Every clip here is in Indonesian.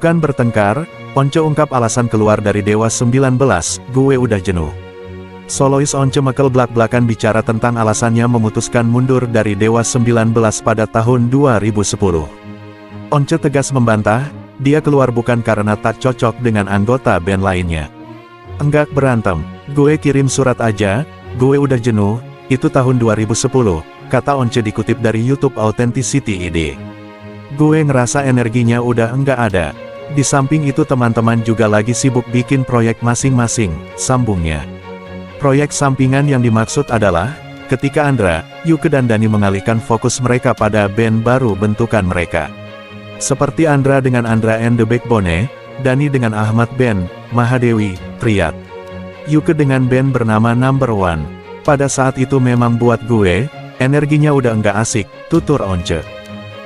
Bukan bertengkar, Once ungkap alasan keluar dari Dewa 19, gue udah jenuh. Solois Once Mekel belak-belakan bicara tentang alasannya memutuskan mundur dari Dewa 19 pada tahun 2010. Once tegas membantah, dia keluar bukan karena tak cocok dengan anggota band lainnya. Enggak berantem, gue kirim surat aja, gue udah jenuh, itu tahun 2010, kata Once dikutip dari YouTube Authenticity ID. Gue ngerasa energinya udah enggak ada. Di samping itu teman-teman juga lagi sibuk bikin proyek masing-masing, sambungnya. Proyek sampingan yang dimaksud adalah, ketika Andra, Yuke dan Dani mengalihkan fokus mereka pada band baru bentukan mereka. Seperti Andra dengan Andra and the Backbone, Dani dengan Ahmad Band, Mahadewi, Triad. Yuke dengan band bernama Number One. Pada saat itu memang buat gue, energinya udah enggak asik, tutur Once.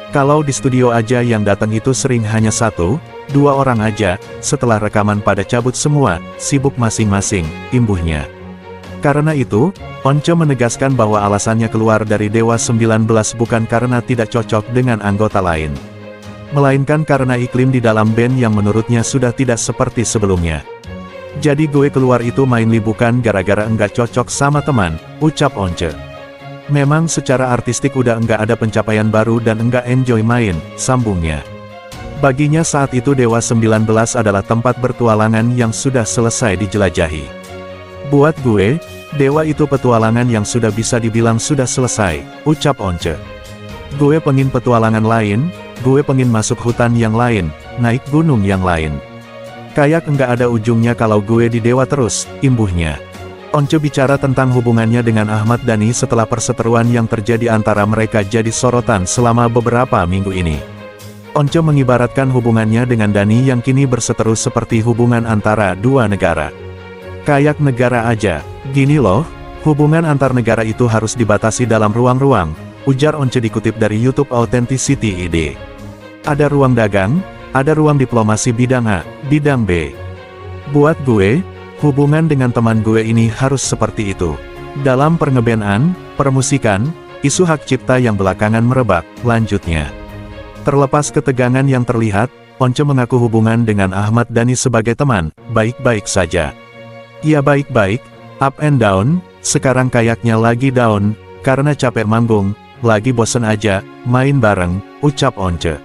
Kalau di studio aja yang datang itu sering hanya 1-2 orang aja, setelah rekaman pada cabut semua, sibuk masing-masing, imbuhnya. Karena itu, Once menegaskan bahwa alasannya keluar dari Dewa 19 bukan karena tidak cocok dengan anggota lain, melainkan karena iklim di dalam band yang menurutnya sudah tidak seperti sebelumnya. Jadi gue keluar itu mainly bukan gara-gara enggak cocok sama teman, ucap Once. Memang secara artistik udah enggak ada pencapaian baru dan enggak enjoy main, sambungnya. Baginya saat itu Dewa 19 adalah tempat bertualangan yang sudah selesai dijelajahi. Buat gue, Dewa itu petualangan yang sudah bisa dibilang sudah selesai, ucap Once. Gue pengen petualangan lain, gue pengen masuk hutan yang lain, naik gunung yang lain. Kayak enggak ada ujungnya kalau gue di Dewa terus, imbuhnya. Once bicara tentang hubungannya dengan Ahmad Dhani setelah perseteruan yang terjadi antara mereka jadi sorotan selama beberapa minggu ini. Once mengibaratkan hubungannya dengan Dhani yang kini berseteru seperti hubungan antara dua negara. Kayak negara aja, gini loh, hubungan antar negara itu harus dibatasi dalam ruang-ruang, ujar Once dikutip dari YouTube Authenticity ID. Ada ruang dagang, ada ruang diplomasi bidang A, bidang B. Buat gue, hubungan dengan teman gue ini harus seperti itu. Dalam pengebendan, permusikan, isu hak cipta yang belakangan merebak, lanjutnya. Terlepas ketegangan yang terlihat, Once mengaku hubungan dengan Ahmad Dhani sebagai teman, baik-baik saja. Ya baik-baik, up and down, sekarang kayaknya lagi down, karena capek manggung, lagi bosen aja, main bareng, ucap Once.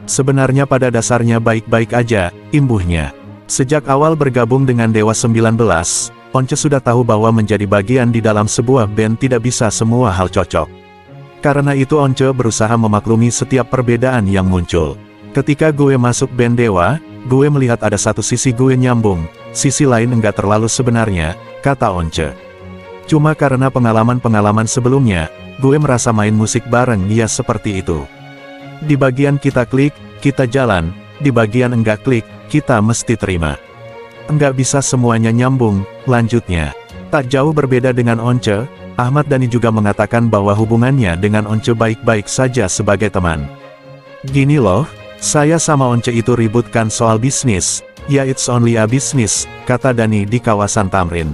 Sebenarnya pada dasarnya baik-baik aja, imbuhnya. Sejak awal bergabung dengan Dewa 19, Once sudah tahu bahwa menjadi bagian di dalam sebuah band tidak bisa semua hal cocok. Karena itu Once berusaha memaklumi setiap perbedaan yang muncul. Ketika gue masuk band Dewa, gue melihat ada satu sisi gue nyambung, sisi lain enggak terlalu sebenarnya, kata Once. Cuma karena pengalaman-pengalaman sebelumnya, gue merasa main musik bareng ya seperti itu. Di bagian kita klik, kita jalan, di bagian enggak klik, kita mesti terima. Enggak bisa semuanya nyambung, lanjutnya. Tak jauh berbeda dengan Once, Ahmad Dhani juga mengatakan bahwa hubungannya dengan Once baik-baik saja sebagai teman. Gini loh, saya sama Once itu ributkan soal bisnis, ya it's only a business, kata Dhani di kawasan Tamrin.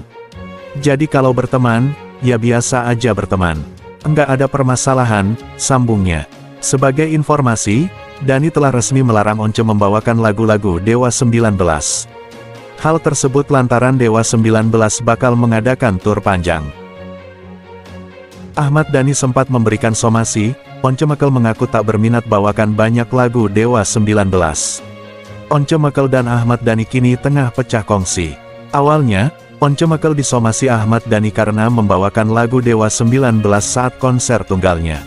Jadi kalau berteman, ya biasa aja berteman. Enggak ada permasalahan, sambungnya. Sebagai informasi, Dhani telah resmi melarang Once membawakan lagu-lagu Dewa 19. Hal tersebut lantaran Dewa 19 bakal mengadakan tur panjang. Ahmad Dhani sempat memberikan somasi, Once Mekel mengaku tak berminat bawakan banyak lagu Dewa 19. Once Mekel dan Ahmad Dhani kini tengah pecah kongsi. Awalnya, Once Mekel disomasi Ahmad Dhani karena membawakan lagu Dewa 19 saat konser tunggalnya.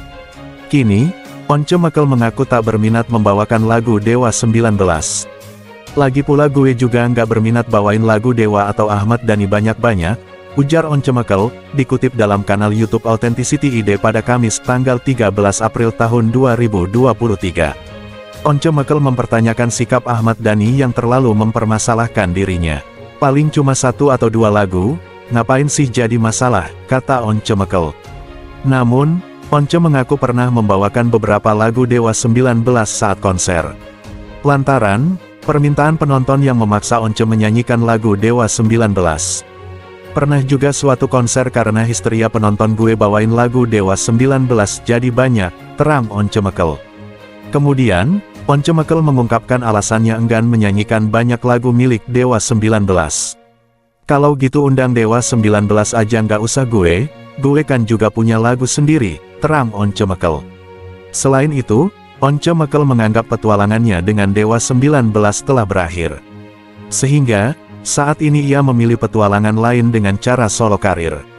Kini, Once Mekel mengaku tak berminat membawakan lagu Dewa 19. Lagi pula gue juga nggak berminat bawain lagu Dewa atau Ahmad Dhani banyak-banyak, ujar Once Mekel, dikutip dalam kanal YouTube Authenticity ID pada Kamis tanggal 13 April tahun 2023. Once Mekel mempertanyakan sikap Ahmad Dhani yang terlalu mempermasalahkan dirinya. Paling cuma 1 atau 2 lagu, ngapain sih jadi masalah, kata Once Mekel. Namun, Once mengaku pernah membawakan beberapa lagu Dewa 19 saat konser. Lantaran, permintaan penonton yang memaksa Once menyanyikan lagu Dewa 19. Pernah juga suatu konser karena histeria penonton gue bawain lagu Dewa 19 jadi banyak, terang Once Mekel. Kemudian, Once Mekel mengungkapkan alasannya enggan menyanyikan banyak lagu milik Dewa 19. Kalau gitu undang Dewa 19 aja nggak usah gue kan juga punya lagu sendiri, terang Once Mekel. Selain itu, Once Mekel menganggap petualangannya dengan Dewa 19 telah berakhir. Sehingga, saat ini ia memilih petualangan lain dengan cara solo karir.